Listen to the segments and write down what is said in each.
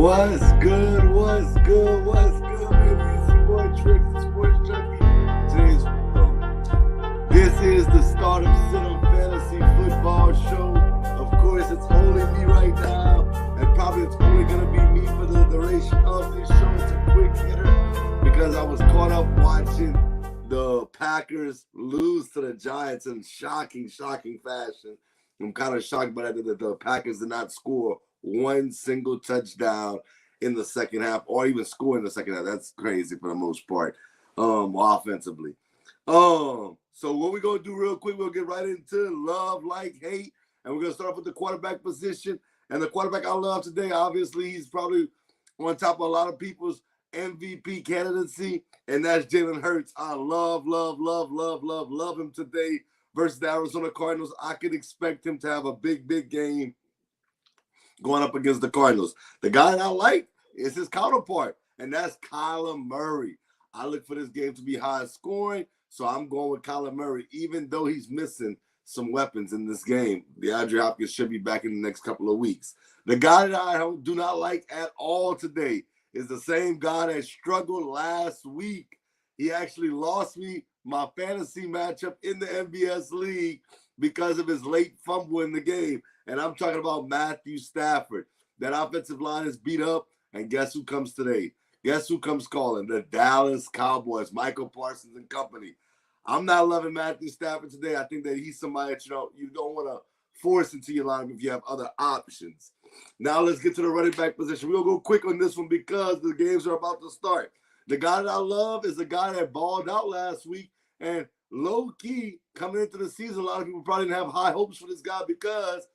What's good? What's good? What's good, baby? It's your boy Tricks, the Sports Junkie. This is the start of Sit on Fantasy Football Show. Of course, it's only me right now, and probably it's only going to be me for the duration of this show. It's a quick hitter because I was caught up watching the Packers lose to the Giants in shocking fashion. I'm kind of shocked by that the Packers did not score one single touchdown in the second half, or even score in the second half. That's crazy for the most part, offensively. So what we're going to do real quick, we'll get right into love, like, hate, and we're going to start off with the quarterback position. And the quarterback I love today, obviously, he's probably on top of a lot of people's MVP candidacy, and that's Jalen Hurts. I love him today versus the Arizona Cardinals. I could expect him to have a big game going up against the Cardinals. The guy that I like is his counterpart, and that's Kyler Murray. I look for this game to be high scoring, so I'm going with Kyler Murray, even though he's missing some weapons in this game. DeAndre Hopkins should be back in the next couple of weeks. The guy that I do not like at all today is the same guy that struggled last week. He actually lost me my fantasy matchup in the MVS League because of his late fumble in the game. And I'm talking about Matthew Stafford. That offensive line is beat up, and guess who comes today? Guess who comes calling? The Dallas Cowboys, Michael Parsons and company. I'm not loving Matthew Stafford today. I think that he's somebody that you don't want to force into your lineup if you have other options. Now let's get to the running back position. We'll go quick on this one because the games are about to start. The guy that I love is the guy that balled out last week, and low-key, coming into the season, a lot of people probably didn't have high hopes for this guy because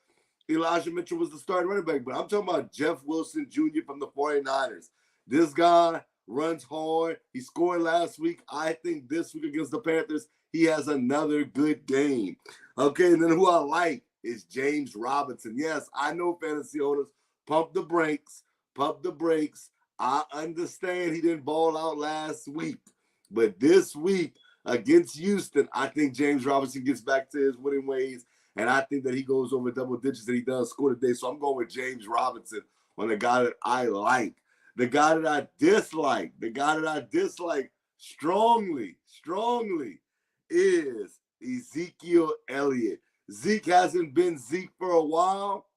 Elijah Mitchell was the starting running back. But I'm talking about Jeff Wilson Jr. from the 49ers. This guy runs hard. He scored last week. I think this week against the Panthers, he has another good game. Okay, and then who I like is James Robinson. Yes, I know fantasy owners. Pump the brakes. I understand he didn't ball out last week. But this week against Houston, I think James Robinson gets back to his winning ways. And I think that he goes over double digits and he does score today. So I'm going with James Robinson on the guy that I like. The guy that I dislike strongly is Ezekiel Elliott. Zeke hasn't been Zeke for a while.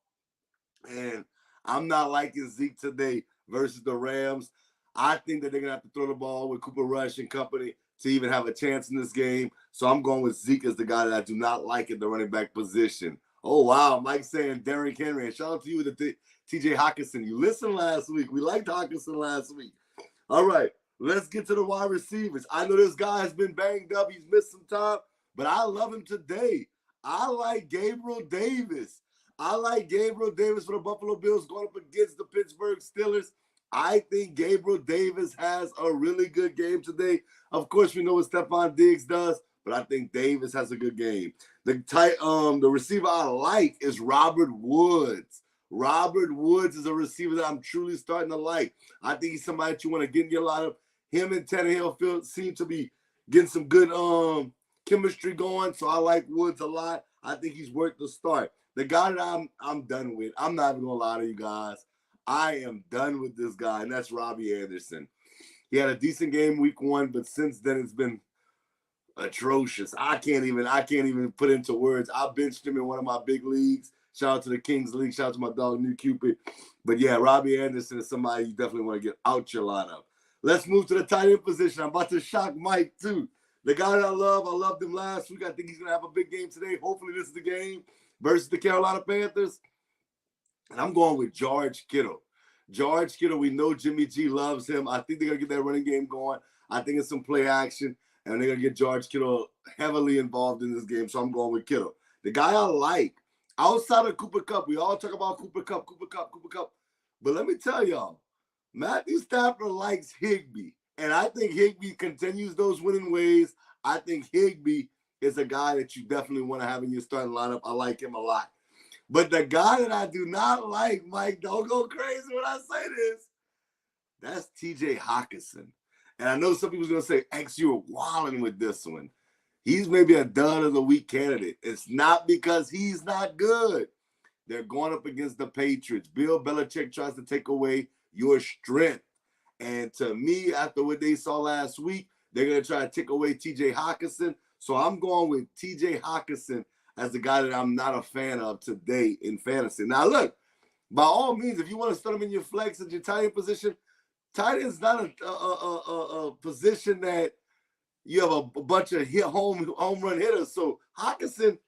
And I'm not liking Zeke today versus the Rams. I think that they're going to have to throw the ball with Cooper Rush and company to even have a chance in this game. So I'm going with Zeke as the guy that I do not like at the running back position. Oh, wow. Mike saying Derrick Henry. And shout out to you with the TJ Hawkinson. You listened last week. We liked Hawkinson last week. All right. Let's get to the wide receivers. I know this guy has been banged up. He's missed some time, but I love him today. I like Gabriel Davis. For the Buffalo Bills going up against the Pittsburgh Steelers. I think Gabriel Davis has a really good game today. Of course, we know what Stephon Diggs does, but I think Davis has a good game. The receiver I like is Robert Woods. Robert Woods is a receiver that I'm truly starting to like. I think he's somebody that you want to get in your lineup. Him and Tannehill seem to be getting some good chemistry going, so I like Woods a lot. I think he's worth the start. The guy that I'm done with, I'm not even going to lie to you guys. I am done with this guy, and that's Robbie Anderson. He had a decent game week 1, but since then it's been atrocious. I can't even put into words. I benched him in one of my big leagues. Shout out to the Kings League. Shout out to my dog, New Cupid. But yeah, Robbie Anderson is somebody you definitely want to get out your lineup. Let's move to the tight end position. I'm about to shock Mike, too. The guy that I loved him last week. I think he's going to have a big game today. Hopefully this is the game versus the Carolina Panthers. And I'm going with George Kittle. George Kittle, we know Jimmy G loves him. I think they're going to get that running game going. I think it's some play action, and they're going to get George Kittle heavily involved in this game, so I'm going with Kittle. The guy I like, outside of Cooper Kupp, we all talk about Cooper Kupp. But let me tell y'all, Matthew Stafford likes Higbee, and I think Higbee continues those winning ways. I think Higbee is a guy that you definitely want to have in your starting lineup. I like him a lot. But the guy that I do not like, Mike, don't go crazy when I say this, that's TJ Hawkinson. And I know some people's going to say, X, you're wilding with this one. He's maybe a dud of the week candidate. It's not because he's not good. They're going up against the Patriots. Bill Belichick tries to take away your strength. And to me, after what they saw last week, they're going to try to take away TJ Hawkinson. So I'm going with TJ Hawkinson as the guy that I'm not a fan of today in fantasy. Now, look, by all means, if you want to start him in your flex at your tight end position, tight end is not a position that you have a bunch of home run hitters. So Hawkinson,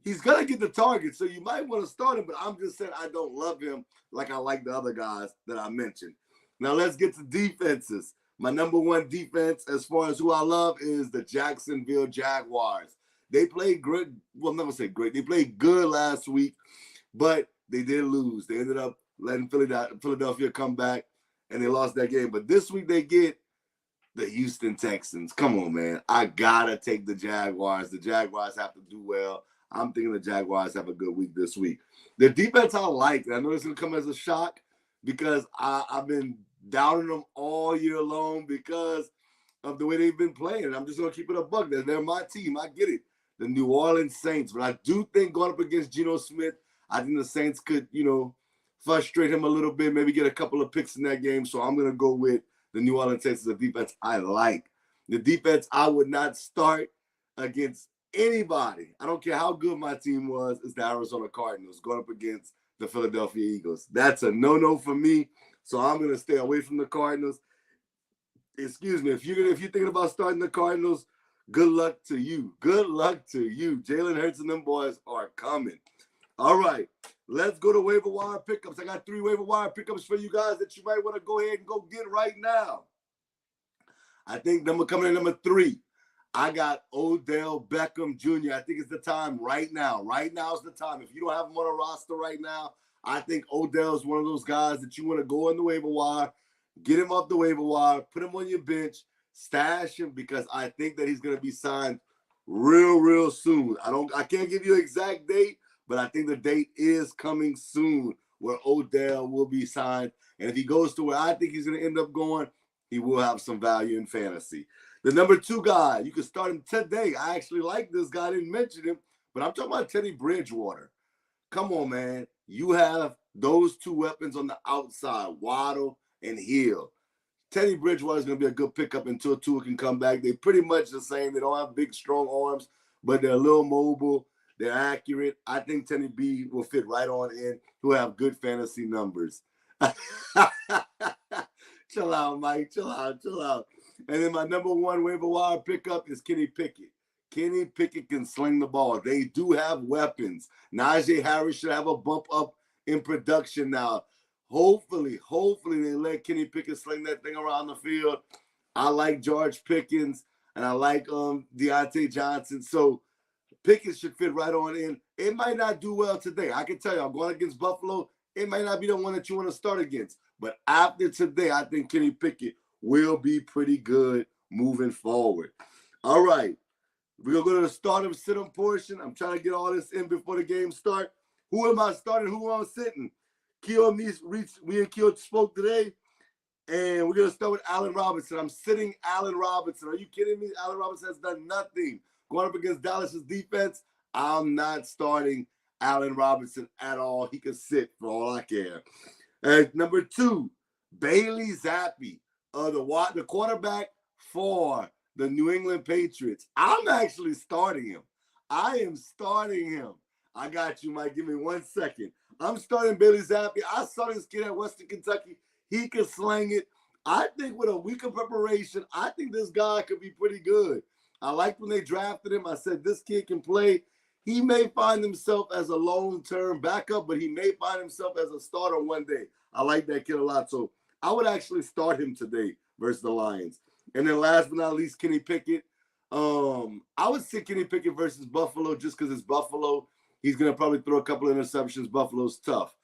he's going to get the target. So you might want to start him, but I'm just saying I don't love him like I like the other guys that I mentioned. Now let's get to defenses. My number one defense as far as who I love is the Jacksonville Jaguars. They played great. Well, I'm not going to say great. They played good last week, but they did lose. They ended up letting Philadelphia come back, and they lost that game. But this week they get the Houston Texans. Come on, man. I got to take the Jaguars. The Jaguars have to do well. I'm thinking the Jaguars have a good week this week. The defense I like. I know it's going to come as a shock because I've been doubting them all year long because of the way they've been playing. I'm just going to keep it a buck. They're my team. I get it. The New Orleans Saints. But I do think going up against Geno Smith, I think the Saints could, frustrate him a little bit, maybe get a couple of picks in that game. So I'm going to go with the New Orleans Saints as a defense I like. The defense I would not start against anybody. I don't care how good my team was, is the Arizona Cardinals going up against the Philadelphia Eagles. That's a no-no for me. So I'm going to stay away from the Cardinals. Excuse me. If you're thinking about starting the Cardinals, good luck to you. Good luck to you. Jalen Hurts and them boys are coming. All right. Let's go to waiver wire pickups. I got 3 waiver wire pickups for you guys that you might want to go ahead and go get right now. I think coming in number 3. I got Odell Beckham Jr. I think it's the time right now. Right now is the time. If you don't have him on a roster right now, I think Odell is one of those guys that you want to go on the waiver wire, get him off the waiver wire, put him on your bench, stash him because I think that he's going to be signed real soon. I can't give you an exact date, but I think the date is coming soon where Odell will be signed. And if he goes to where I think he's going to end up going, he will have some value in fantasy. The number 2 guy, you can start him today. I actually like this guy. I didn't mention him, but I'm talking about Teddy Bridgewater. Come on, man. You have those 2 weapons on the outside, Waddle and Hill. Teddy Bridgewater is going to be a good pickup until Tua can come back. They're pretty much the same. They don't have big, strong arms, but they're a little mobile. They're accurate. I think Teddy B will fit right on in. He'll have good fantasy numbers. Chill out, Mike. Chill out. And then my number 1 waiver wire pickup is Kenny Pickett. Kenny Pickett can sling the ball. They do have weapons. Najee Harris should have a bump up in production now. Hopefully they let Kenny Pickett sling that thing around the field. I like George Pickens, and I like Deontay Johnson. So Pickett should fit right on in. It might not do well today. I can tell you, I'm going against Buffalo. It might not be the one that you want to start against. But after today, I think Kenny Pickett will be pretty good moving forward. All right. We're going to go to the start of sit-em portion. I'm trying to get all this in before the game starts. Who am I starting? Who am I sitting? Keo and Keo spoke today, and we're going to start with Allen Robinson. I'm sitting Allen Robinson. Are you kidding me? Allen Robinson has done nothing. Going up against Dallas's defense, I'm not starting Allen Robinson at all. He can sit for all I care. And number 2, Bailey Zappi, the quarterback for the New England Patriots. I'm actually starting him. I am starting him. I got you, Mike. Give me 1 second. I'm starting Bailey Zappi. I saw this kid at Western Kentucky. He can sling it. I think with a week of preparation, I think this guy could be pretty good. I liked when they drafted him. I said, this kid can play. He may find himself as a long-term backup, but he may find himself as a starter one day. I like that kid a lot. So I would actually start him today versus the Lions. And then last but not least, Kenny Pickett. I would sit Kenny Pickett versus Buffalo just because it's Buffalo. He's going to probably throw a couple of interceptions. Buffalo's tough.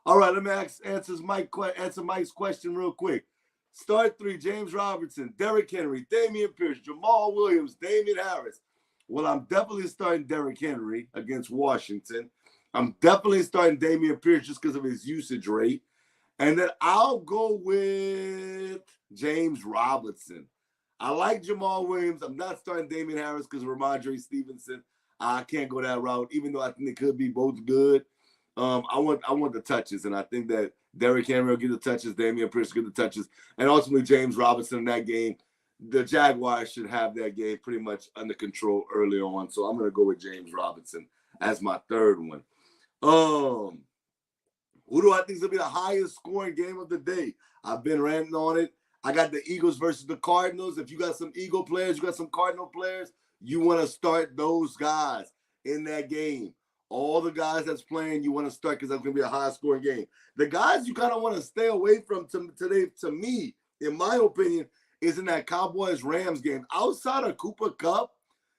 All right, let me answer Mike's question real quick. Start 3, James Robinson, Derrick Henry, Dameon Pierce, Jamal Williams, Damian Harris. Well, I'm definitely starting Derrick Henry against Washington. I'm definitely starting Dameon Pierce just because of his usage rate. And then I'll go with James Robinson. I like Jamal Williams. I'm not starting Damian Harris because of Ramondre Stevenson. I can't go that route, even though I think they could be both good. I want the touches, and I think that Derrick Henry will get the touches, Damian Pierce will get the touches, and ultimately James Robinson in that game. The Jaguars should have that game pretty much under control early on, so I'm going to go with James Robinson as my third one. Who do I think is going to be the highest scoring game of the day? I've been ranting on it. I got the Eagles versus the Cardinals. If you got some Eagle players, you got some Cardinal players, you want to start those guys in that game. All the guys that's playing, you want to start because that's going to be a high-scoring game. The guys you kind of want to stay away from today, to me, in my opinion, is in that Cowboys-Rams game. Outside of Cooper Kupp,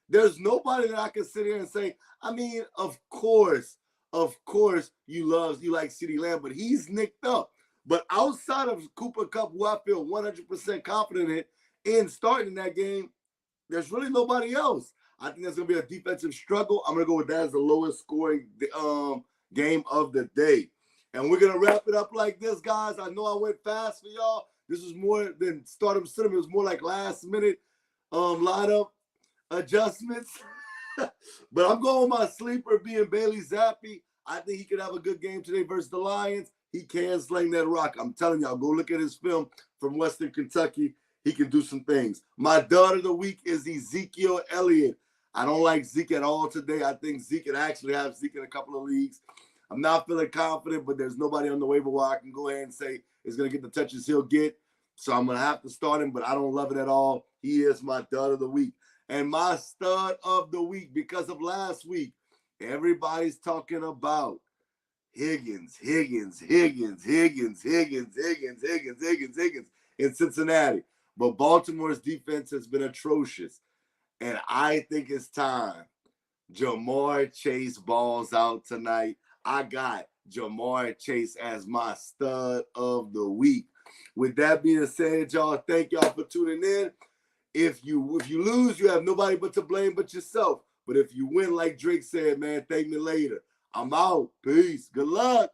there's nobody that I can sit here and say, I mean, of course, you like CeeDee Lamb, but he's nicked up. But outside of Cooper Kupp, who I feel 100% confident in starting that game, there's really nobody else. I think that's going to be a defensive struggle. I'm going to go with that as the lowest scoring game of the day. And we're going to wrap it up like this, guys. I know I went fast for y'all. This was more than stardom cinema. It was more like last-minute lineup adjustments. But I'm going with my sleeper being Bailey Zappi. I think he could have a good game today versus the Lions. He can sling that rock. I'm telling y'all, go look at his film from Western Kentucky. He can do some things. My dud of the week is Ezekiel Elliott. I don't like Zeke at all today. I think Zeke could actually have Zeke in a couple of leagues. I'm not feeling confident, but there's nobody on the waiver wire I can go ahead and say is going to get the touches he'll get. So I'm going to have to start him, but I don't love it at all. He is my dud of the week. And my stud of the week, because of last week, everybody's talking about Higgins in Cincinnati. But Baltimore's defense has been atrocious. And I think it's time Jamar Chase balls out tonight. I got Jamar Chase as my stud of the week. With that being said, y'all, thank y'all for tuning in. If you lose, you have nobody but to blame but yourself. But if you win, like Drake said, man, thank me later. I'm out. Peace. Good luck.